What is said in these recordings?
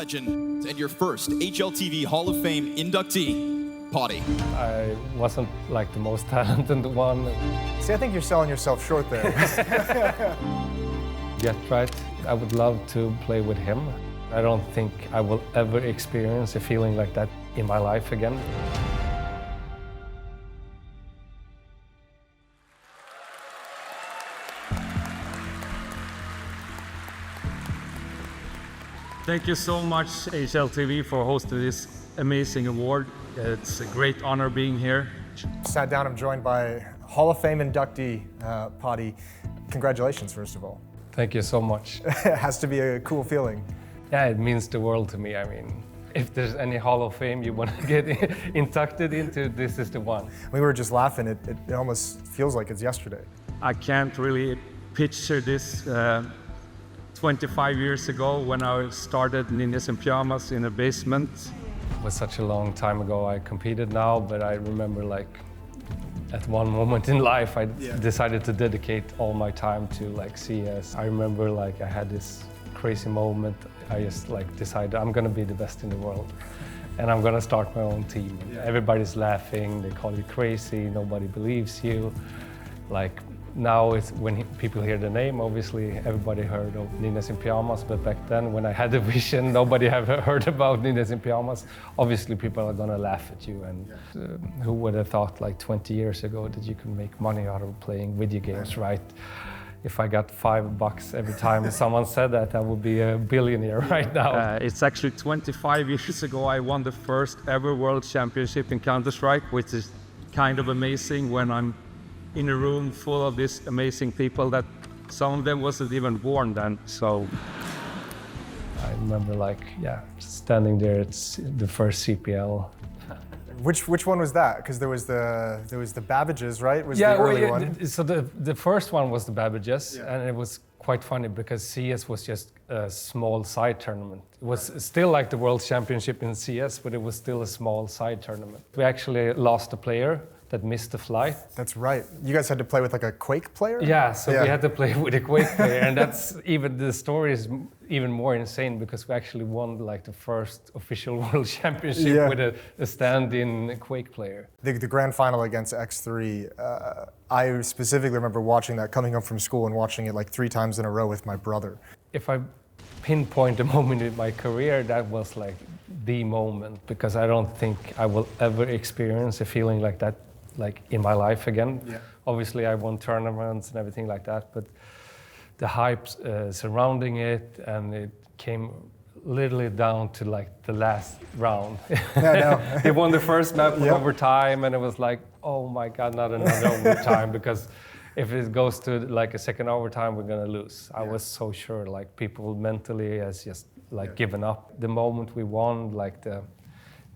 legend and your first HLTV Hall of Fame inductee, Potti. I wasn't like the most talented one. See, I think you're selling yourself short there. Get right. I would love to play with him. I don't think I will ever experience a feeling like that in my life again. Thank you so much, HLTV, for hosting this amazing award. It's a great honor being here. Sat down, I'm joined by Hall of Fame inductee, Potti. Congratulations, first of all. Thank you so much. It has to be a cool feeling. Yeah, it means the world to me. I mean, if there's any Hall of Fame you want to get inducted into, this is the one. We were just laughing. It almost feels like it's yesterday. I can't really picture this 25 years ago when I started Ninjas in Pyjamas in a basement. It was such a long time ago. I competed now, but I remember like at one moment in life I decided to dedicate all my time to like CS. I remember like I had this crazy moment. I just like decided I'm gonna be the best in the world and I'm gonna start my own team. Everybody's laughing, they call you crazy, nobody believes you. Like now it's when people hear the name, obviously everybody heard of Ninjas in Pyjamas, but back then when I had the vision, nobody ever heard about Ninjas in Pyjamas. Obviously people are gonna laugh at you, and who would have thought like 20 years ago that you could make money out of playing video games, right? If I got $5 every time someone said that, I would be a billionaire right now. It's actually 25 years ago I won the first ever World Championship in Counter-Strike, which is kind of amazing when I'm in a room full of these amazing people that some of them wasn't even born then, so. I remember like, standing there, it's the first CPL. Which one was that? Because there was the Babbages, right? Was the early one. So the first one was the Babbages, and it was quite funny because CS was just a small side tournament. It was still like the World Championship in CS, but it was still a small side tournament. We actually lost a player that missed the flight. That's right. You guys had to play with like a Quake player? Yeah, so we had to play with a Quake player, and that's even, the story is even more insane because we actually won like the first official World Championship with a stand-in Quake player. The grand final against X3, I specifically remember watching that, coming home from school and watching it like 3 times in a row with my brother. If I pinpoint a moment in my career, that was like the moment, because I don't think I will ever experience a feeling like that like in my life again. Obviously I won tournaments and everything like that, but the hype surrounding it, and it came literally down to like the last round. They won the first map in overtime, and it was like, oh my God, not another overtime, because if it goes to like a second overtime, we're gonna lose. I was so sure, like people mentally has just like given up. The moment we won, like the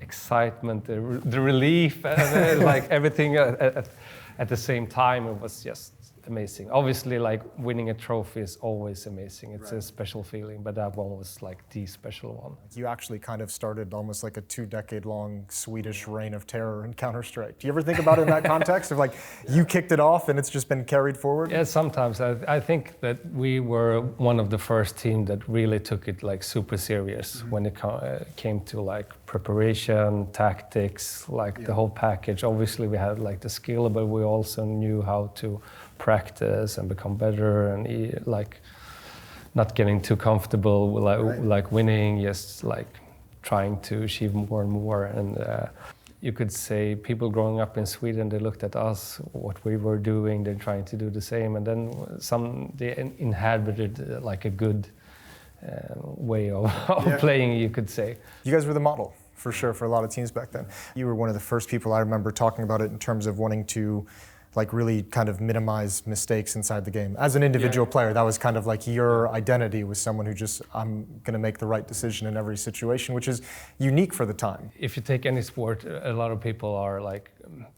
excitement, the relief, and like everything at the same time, it was just amazing. Obviously, like winning a trophy is always amazing. It's a special feeling, but that one was like the special one. You actually kind of started almost like a 2-decade-long Swedish reign of terror in Counter-Strike. Do you ever think about it in that context of like you kicked it off and it's just been carried forward? Yeah, sometimes. I think that we were one of the first team that really took it like super serious when it came to like preparation, tactics, like the whole package. Obviously, we had like the skill, but we also knew how to practice and become better, and like not getting too comfortable with like winning, just like trying to achieve more and more. And you could say people growing up in Sweden, they looked at us, what we were doing, they're trying to do the same, and then they inhabited like a good way of playing, you could say. You guys were the model, for sure, for a lot of teams back then. You were one of the first people I remember talking about it in terms of wanting to like really kind of minimize mistakes inside the game. As an individual player, that was kind of like your identity, was someone who just, I'm gonna make the right decision in every situation, which is unique for the time. If you take any sport, a lot of people are like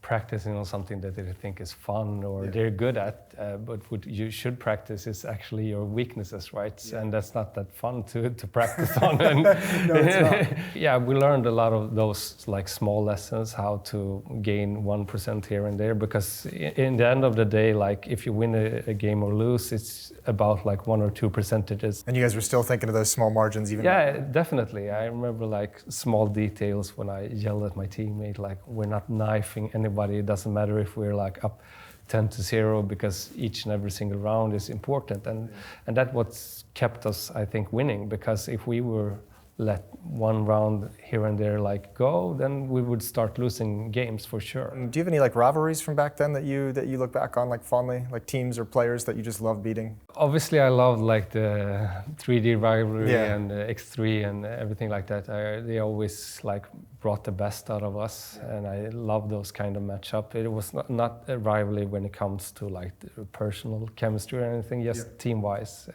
practicing on something that they think is fun or they're good at, but what you should practice is actually your weaknesses, right? And that's not that fun to practice on. And No, it's not. yeah, we learned a lot of those like small lessons, how to gain 1% here and there, because in the end of the day, like if you win a game or lose, it's about like 1 or 2 percentages. And you guys were still thinking of those small margins even? Yeah, definitely. I remember like small details when I yelled at my teammate, like we're not knifing anybody. It doesn't matter if we're like up 10-0 because each and every single round is important. And that's what's kept us, I think, winning, because if we were let one round here and there like go, then we would start losing games for sure. Do you have any like rivalries from back then that you look back on like fondly, like teams or players that you just love beating? Obviously, I loved like the 3D rivalry Yeah. and the X3 and everything like that. They always like brought the best out of us, and I love those kind of matchup. It was not a rivalry when it comes to like the personal chemistry or anything, just team-wise.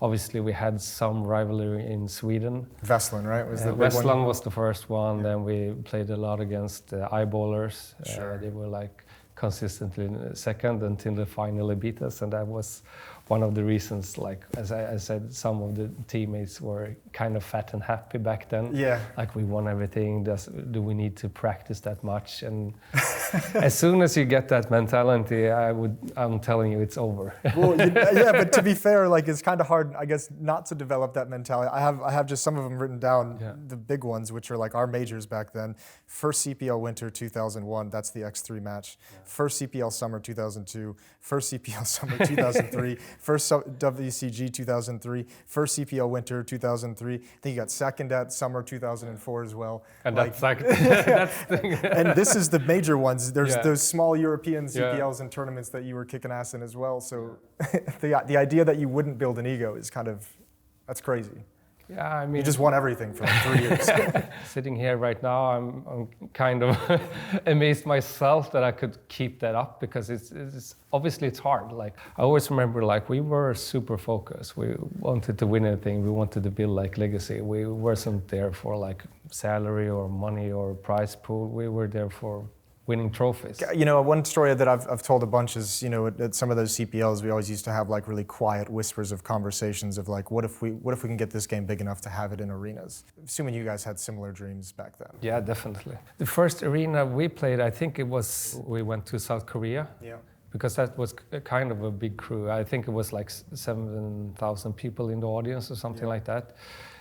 Obviously, we had some rivalry in Sweden. Vestlund, right? Was the big Westland one? was the first one. Then we played a lot against eyeballers. Sure. They were like consistently second until they finally beat us, and that was one of the reasons. Like as I said, some of the teammates were kind of fat and happy back then. Yeah. Like we won everything. Do we need to practice that much? And as soon as you get that mentality, I'm telling you, it's over. Well, yeah, but to be fair, like it's kind of hard, I guess, not to develop that mentality. I have just some of them written down, the big ones, which are like our majors back then. First CPL Winter 2001, that's the X3 match. First CPL Summer 2002. First CPL Summer 2003. First WCG 2003. First CPL Winter 2003. Then you got second at Summer 2004 as well. And like, that's and this is the major ones. There's Yeah. those small European CPLs and tournaments that you were kicking ass in as well. So the idea that you wouldn't build an ego is kind of, that's crazy. Yeah, I mean, You just won everything for like 3 years. sitting here right now, I'm kind of amazed myself that I could keep that up, because it's obviously it's hard. Like I always remember, like we were super focused. We wanted to win anything. We wanted to build like legacy. We wasn't there for like salary or money or prize pool. We were there for winning trophies. You know, one story that I've told a bunch is, you know, at some of those CPLs, we always used to have like really quiet whispers of conversations of like, what if we can get this game big enough to have it in arenas? Assuming you guys had similar dreams back then. Yeah, definitely. The first arena we played, I think it was, we went to South Korea. Yeah. Because that was kind of a big crew. I think it was like 7,000 people in the audience or something like that.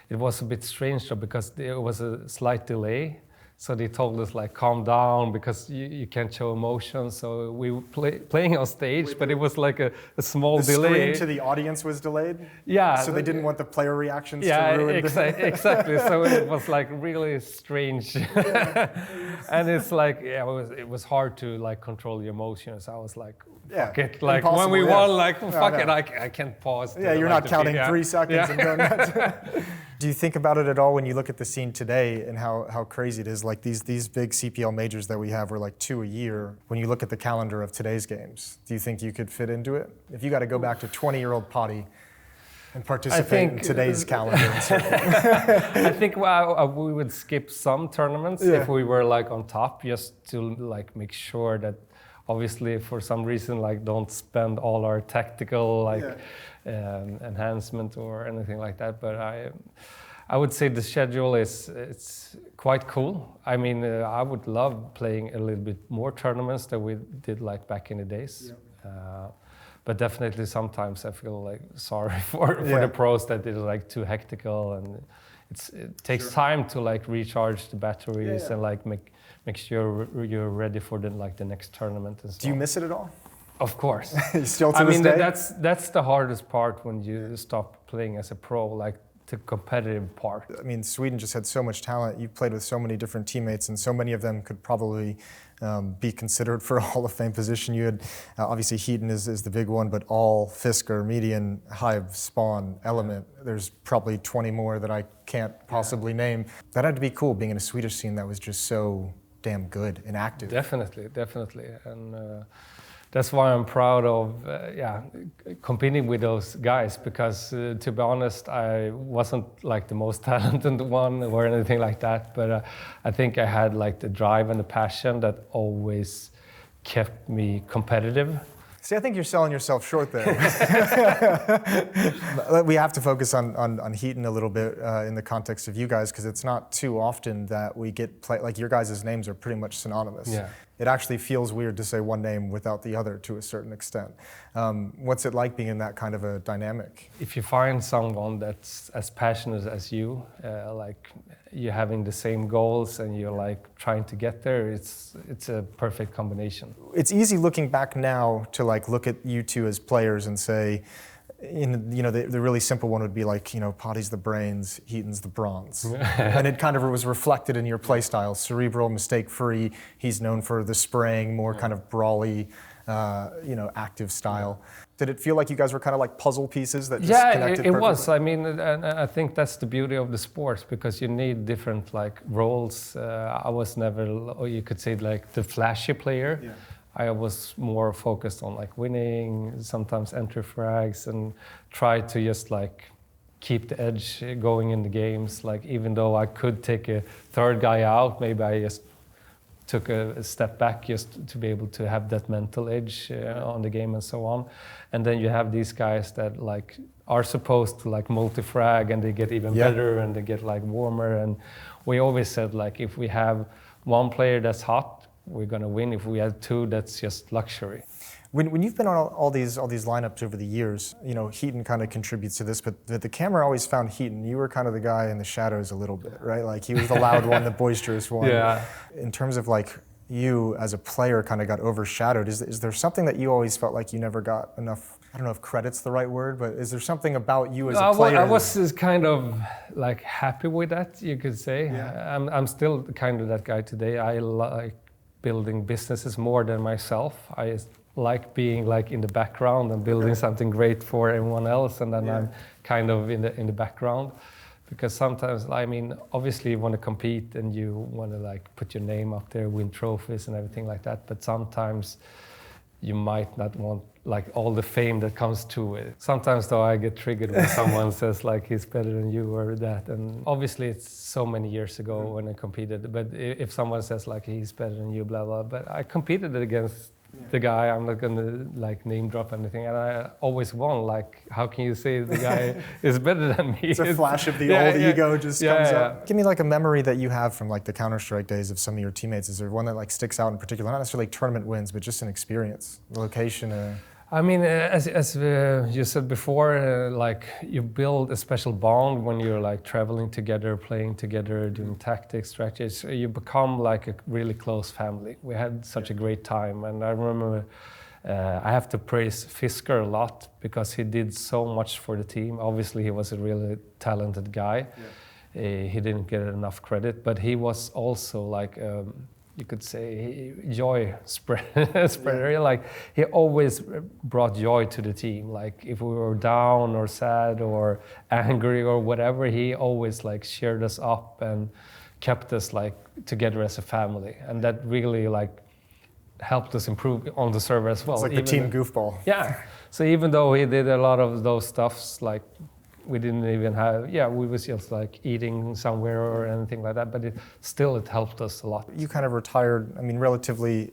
It was a bit strange though, because there was a slight delay. So they told us like, calm down, because you can't show emotion. So we were playing on stage, but it was like a small The delay. screen to the audience was delayed? Yeah. So they didn't want the player reactions Yeah, to ruin exactly. So it was like really strange. And it's like, yeah, it was hard to like control the emotions. I was like, fuck it. Like when we won, like, fuck it, I can't pause. Yeah, you're not counting 3 seconds and doing that. Do you think about it at all when you look at the scene today and how crazy it is? Like these big CPL majors that we have were like 2 a year. When you look at the calendar of today's games, do you think you could fit into it? If you got to go back to 20-year-old Potti and participate in today's calendar. I think we would skip some tournaments if we were like on top, just to like make sure that obviously for some reason like don't spend all our tactical like enhancement or anything like that. But I would say the schedule it's quite cool. I mean, I would love playing a little bit more tournaments than we did like back in the days. But definitely sometimes I feel like sorry for the pros that it's like too hectical, and it takes time to like recharge the batteries and like make sure you're ready for the next tournament and stuff. Do you miss it at all? Of course. Still to this day? That's the hardest part when you stop playing as a pro, like the competitive part. I mean, Sweden just had so much talent. You played with so many different teammates, and so many of them could probably be considered for a Hall of Fame position. You had, obviously, HeatoN is the big one, but All, Fisker, Median, Hive, Spawn, Element. There's probably 20 more that I can't possibly name. That had to be cool, being in a Swedish scene that was just so damn good and active. Definitely. And that's why I'm proud of competing with those guys, because to be honest, I wasn't like the most talented one or anything like that, but I think I had like the drive and the passion that always kept me competitive. See, I think you're selling yourself short there. We have to focus on HeatoN a little bit in the context of you guys, because it's not too often that we get like your guys' names are pretty much synonymous. Yeah. It actually feels weird to say one name without the other to a certain extent. What's it like being in that kind of a dynamic? If you find someone that's as passionate as you, like you're having the same goals and you're like trying to get there, it's a perfect combination. It's easy looking back now to like look at you two as players and say, the really simple one would be like, Potti's the brains, HeatoN's the bronze. And it kind of was reflected in your play style, cerebral, mistake-free. He's known for the spraying, more kind of brawly, active style. Did it feel like you guys were kind of like puzzle pieces that just connected perfectly? It was. I mean, and I think that's the beauty of the sport, because you need different like roles. I was never, or you could say, like the flashy player. Yeah. I was more focused on like winning, sometimes entry frags, and try to just like keep the edge going in the games. Like even though I could take a third guy out, maybe I just took a step back just to be able to have that mental edge on the game and so on. And then you have these guys that like are supposed to like multi-frag, and they get even better and they get like warmer. And we always said like if we have one player that's hot, we're going to win. If we had two, that's just luxury. When you've been on all these lineups over the years, HeatoN kind of contributes to this, but the camera always found HeatoN. You were kind of the guy in the shadows a little bit, right? Like he was the loud one, the boisterous one. Yeah. In terms of like you as a player kind of got overshadowed, is there something that you always felt like you never got enough? I don't know if credit's the right word, but is there something about you as a player? I was kind of like happy with that, you could say. Yeah. I'm still kind of that guy today. I like building businesses more than myself. I like being like in the background and building something great for everyone else, and then I'm kind of in the background, because sometimes, I mean, obviously you want to compete and you want to like put your name up there, win trophies and everything like that, but sometimes you might not want like all the fame that comes to it. Sometimes though I get triggered when someone says like he's better than you or that, and obviously it's so many years ago when I competed, but if someone says like he's better than you, blah blah, but I competed against the guy, I'm not gonna like name drop anything, and I always won. Like, how can you say the guy is better than me? It's a flash of the old ego just comes up. Give me like a memory that you have from like the Counter-Strike days of some of your teammates. Is there one that like sticks out in particular? Not necessarily like tournament wins, but just an experience, the location. I mean, as you said before, like you build a special bond when you're like traveling together, playing together, doing tactics, strategies. You become like a really close family. We had such a great time, and I remember I have to praise Fisker a lot because he did so much for the team. Obviously, he was a really talented guy. Yeah. He didn't get enough credit, but he was also like. You could say joy spreader. Yeah. Like he always brought joy to the team. Like if we were down or sad or angry or whatever, he always like cheered us up and kept us like together as a family. And that really like helped us improve on the server as well. It's like the team goofball. Yeah. So even though he did a lot of those stuffs, like we didn't even have, we was just like eating somewhere or anything like that, but it helped us a lot. You kind of retired, I mean, relatively,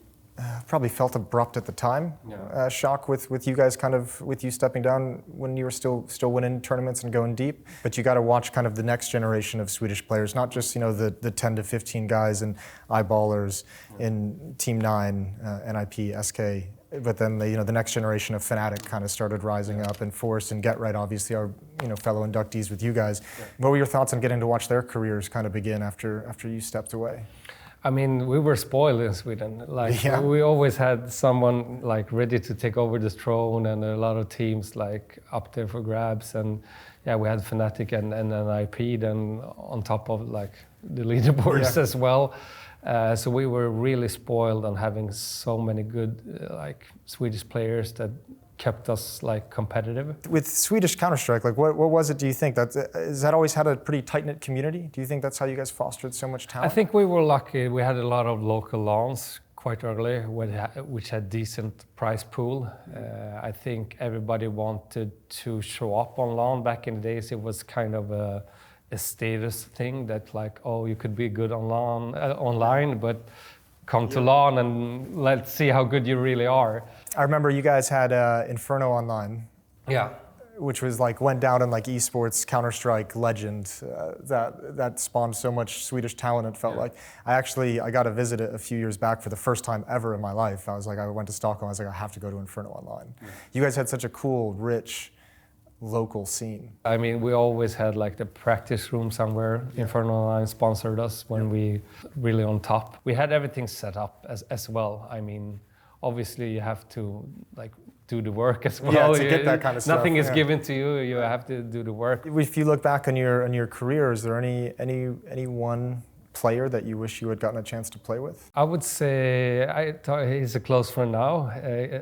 probably felt abrupt at the time. Yeah. Shock with you guys kind of, with you stepping down when you were still winning tournaments and going deep. But you got to watch kind of the next generation of Swedish players, not just, the 10 to 15 guys and eyeballers in Team 9, NIP, SK, but then the next generation of Fnatic kind of started rising up, and Force and Get Right obviously are fellow inductees with you guys. Yeah. What were your thoughts on getting to watch their careers kind of begin after you stepped away? I mean, we were spoiled in Sweden. Like we always had someone like ready to take over the throne, and a lot of teams like up there for grabs. And we had Fnatic and NIP then on top of like the leaderboards as well. So we were really spoiled on having so many good like Swedish players that kept us like competitive. With Swedish Counter-Strike, like what was it, do you think? Has that always had a pretty tight-knit community? Do you think that's how you guys fostered so much talent? I think we were lucky. We had a lot of local LANs quite early, which had decent prize pool. I think everybody wanted to show up on LAN. Back in the days, it was kind of a status thing that like, oh, you could be good on LAN, online, but come to LAN and let's see how good you really are. I remember you guys had Inferno Online. Yeah. Which was like, went down in like esports, Counter-Strike legend. That spawned so much Swedish talent, it felt like. I got to visit it a few years back for the first time ever in my life. I went to Stockholm, I was like, I have to go to Inferno Online. You guys had such a cool, rich, local scene. I mean, we always had like the practice room somewhere. Inferno Online sponsored us when we really on top. We had everything set up as well. I mean, obviously you have to like do the work as well. Yeah, to get that kind of stuff. Nothing is given to you. You have to do the work. If you look back on your career, is there any one player that you wish you had gotten a chance to play with? I would say he's a close friend now.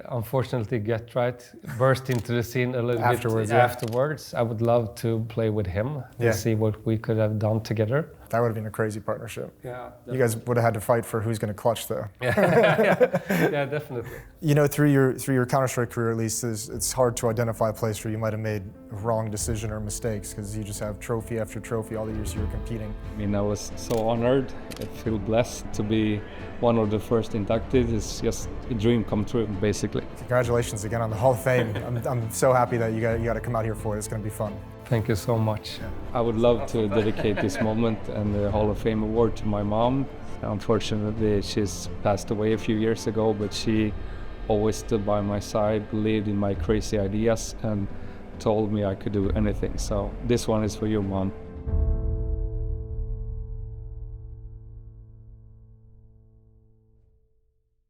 Unfortunately, Getright burst into the scene a little bit afterwards. I would love to play with him and see what we could have done together. That would have been a crazy partnership. Yeah, definitely. You guys would have had to fight for who's going to clutch there. Yeah, definitely. You know, through your Counter-Strike career, at least, it's hard to identify a place where you might have made a wrong decision or mistakes, because you just have trophy after trophy all the years you were competing. I mean, I was so honored. I feel blessed to be one of the first inducted. It's just a dream come true, basically. Congratulations again on the Hall of Fame. I'm so happy that you got to come out here for it. It's going to be fun. Thank you so much. I would love to dedicate this moment and the Hall of Fame award to my mom. Unfortunately, she's passed away a few years ago, but she always stood by my side, believed in my crazy ideas, and told me I could do anything. So this one is for you, Mom.